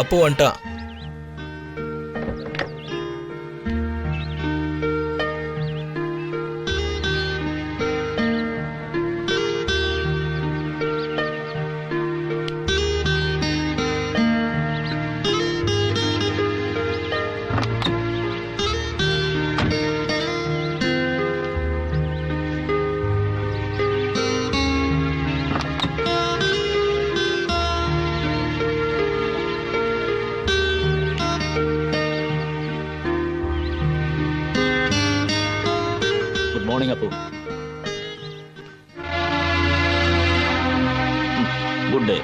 அப்போ வந்துட்டான். Good morning அப்பு. Good day.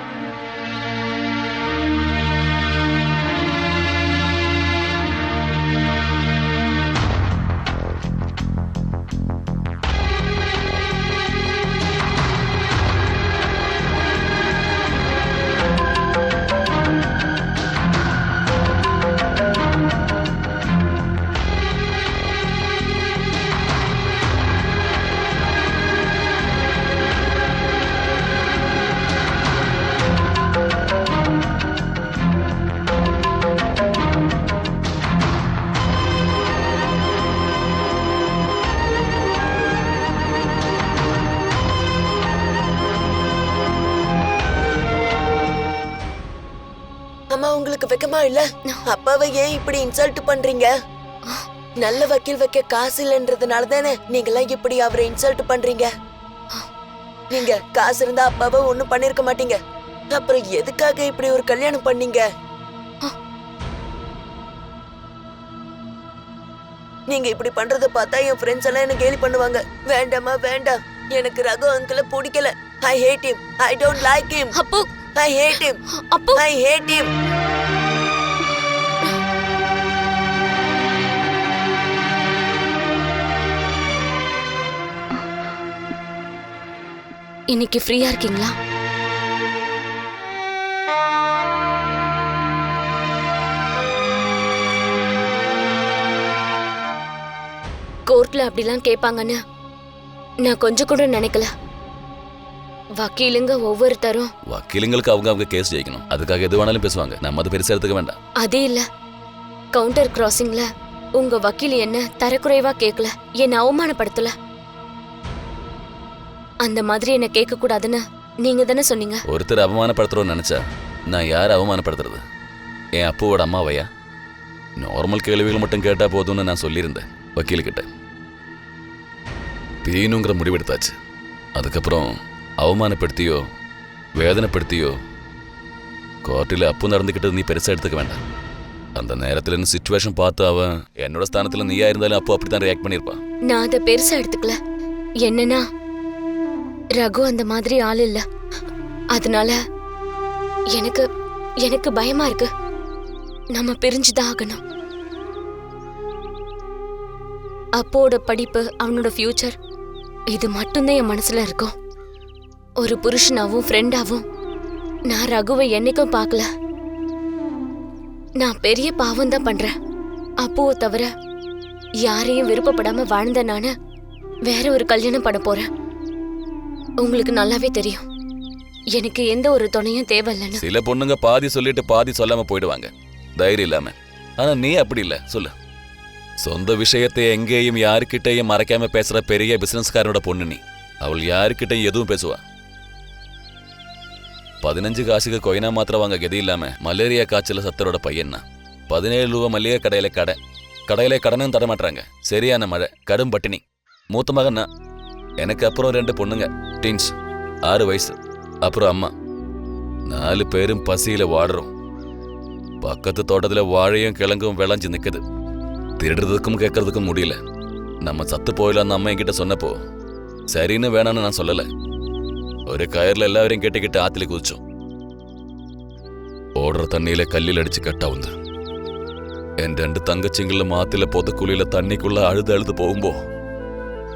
அம்மா, உங்களுக்கு வெக்கமா இல்ல? அப்பாவை ஏன் இப்படி இன்சல்ட் பண்றீங்க? நல்ல வக்கீல் வைக்க காசு இல்லைன்றதுனால தானே நீங்களாம் இப்படி அவரை இன்சல்ட் பண்றீங்க. நீங்க காசு இருந்தா அப்பாவை ஒண்ணும் பண்ணிருக்க மாட்டீங்க. அப்புறம் எதுக்காக இப்படி ஒரு கல்யாணம் பண்ணீங்க? நீங்க இப்படி பண்றத பார்த்தா என் ஃப்ரெண்ட்ஸ் எல்லாம் என்ன கேலி பண்ணுவாங்க. வேண்டாமா, வேண்டாம். எனக்கு ரகு அங்கிள பிடிக்கல. I hate him. I don't like him. அப்போ I hate him. அப்போ I hate him. இன்னைக்கு ஃப்ரீயா இருக்கீங்களா? கோர்ட்ல அப்படிலாம் கேட்பாங்கன்னு நான் கொஞ்சம் கூட நினைக்கல. வக்கீலுங்க ஒவ்வொருத்தரும் வக்கீலுங்களுக்கு அவங்க கேஸ் ஜெயிக்கணும், அதுக்காக எது வேணாலும் பேசுவாங்க. நம்ம அது பெருசா எடுத்துக்க வேண்டாம். அதே இல்ல, கவுண்டர் கிராசிங்ல உங்க வக்கீல் என்ன தரக்குறைவா கேட்கல, என்ன அவமானப்படுத்தல. அந்த மாதிரி என்ன கேட்க கூடாதுன்னு நீங்க தானே சொன்னீங்க. ஒருத்தர் அவமானப்படுத்துறோம்னு நினைச்சா நான் யாரை அவமானப்படுத்துறது? என் அப்பாவோட அம்மாவையா? நார்மல் கேள்விகள் மட்டும் கேட்டா போதும்னு நான் சொல்லியிருந்தேன் வக்கீலுக்கிட்ட. பீனுங்கிற முடிவெடுத்தாச்சு. அதுக்கப்புறம் அவமானப்படுத்தியோ வேதனைப்படுத்தியோ கோர்ட்டில் அப்பு நடந்துக்கிட்டது நீ பெருசா எடுத்துக்க வேண்டாம். அந்த நேரத்துல சிச்சுவேஷன் பார்த்து அவன் என்னோட ஸ்தானத்துல நீயா இருந்தாலும் அப்போ அப்படித்தான் ரியாக்ட் பண்ணிருப்பான். நான் அதை பெருசா எடுத்துக்கல. என்னன்னா ரகு அந்த மாதிரி ஆள் இல்ல. அதனால எனக்கு எனக்கு பயமா இருக்கு. நம்ம பிரிஞ்சுதான் ஆகணும். அப்போட படிப்பு, அவனோட ஃபியூச்சர், இது மட்டும்தான் என் மனசுல இருக்கும். ஒரு புருஷனாவும் ஃப்ரெண்டாவும் நான் ரகுவை என்னைக்கும் பார்க்கல. நான் பெரிய பாவம் தான் பண்றேன். அப்போவை தவிர யாரையும் விருப்பப்படாம வாழ்ந்த நானு வேற ஒரு கல்யாணம் பண்ண போறேன். உங்களுக்கு நல்லாவே தெரியும் எனக்கு எந்த ஒரு துணையும் தேவையில்லைன்னு. சில பொண்ணுங்க பாதி சொல்லிட்டு பாதி சொல்லாம போயிடுவாங்க தைரியம் இல்லாம. ஆனா நீ அப்படி இல்ல. சொல்லு, சொந்த விஷயத்தை எங்கேயும் யாருக்கிட்டையும் மறைக்காம பேசுற பெரிய பிசினஸ்காரனோட பொண்ணு நீ. அவள் யாருக்கிட்டையும் எதுவும் பேசுவா. 15 காசுக்கு கொயினா மாத்திரம் வாங்க கதி இல்லாம மலேரியா காய்ச்சல சத்தரோட பையன்னா. 17 ரூபா மல்லிகை கடையில கடனும் தர மாட்டாங்க. சரியான மழை, கடும் பட்டினி. மூத்த மகன் நான். எனக்கு அப்புறம் 2 பொண்ணுங்க, டீன்ஸ், 6 வயசு. அப்புறம் அம்மா. 4 பேரும் பசியில வாடுறோம். பக்கத்து தோட்டத்துல வாழையும் கிழங்கும் விளைஞ்சு நிக்குது. திருடுறதுக்கும் கேட்கறதுக்கும் முடியல. நம்ம சத்து போயிடலான்னு அம்மா என்கிட்ட சொன்னப்போ சரின்னு வேணான்னு நான் சொல்லல. ஒரு கயர்ல எல்லாரையும் கேட்டுக்கிட்டு ஆத்துல குதிச்சோம். ஓடுற தண்ணியில கல்லில் அடிச்சு கட்டா வந்து என் 2 தங்கச்சிங்களும் ஆத்துல பொதுக்குழியில தண்ணிக்குள்ள அழுது போகும்போ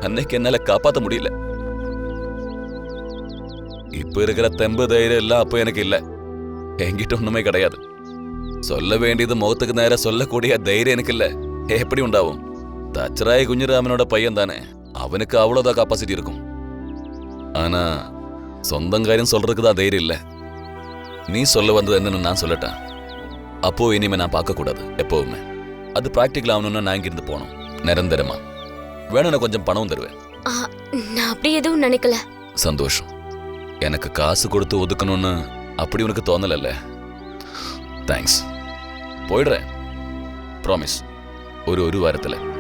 அன்னைக்கு என்னால காப்பாத்த முடியல. இப்ப இருக்கிற தெம்பு தைரியம் எல்லாம் அப்போ எனக்கு இல்ல. என்கிட்ட ஒண்ணுமே கிடையாது. சொல்ல வேண்டியது முகத்துக்கு நேர சொல்லக்கூடிய தைரியம் எனக்கு இல்ல. எப்படி உண்டாவும்? தச்சராய் குஞ்சுராமனோட பையன் தானே, அவனுக்கு அவ்வளவுதான் கெப்பாசிட்டி இருக்கும். ஆனா சொந்தங்காரியம் சொல்றதுக்கு தான் தைரியம் இல்ல. நீ சொல்ல வந்தது என்னன்னு நான் சொல்லட்டேன். அப்போ இனிமே நான் பார்க்கக்கூடாது எப்பவுமே. அது ப்ராக்டிக்கல் ஆகணும்னா நான் இங்கிருந்து போகணும் நிரந்தரமா. வேணும் நான் கொஞ்சம் பணம் தருவேன். ஆ, நான் அப்படி எதுவும் நினைக்கல. சந்தோஷம். எனக்கு காசு கொடுத்து ஒதுக்கணும்னு அப்படி உனக்கு தோணலல்ல? தேங்க்ஸ். போயிடுறேன். ப்ராமிஸ். ஒரு வாரத்தில்.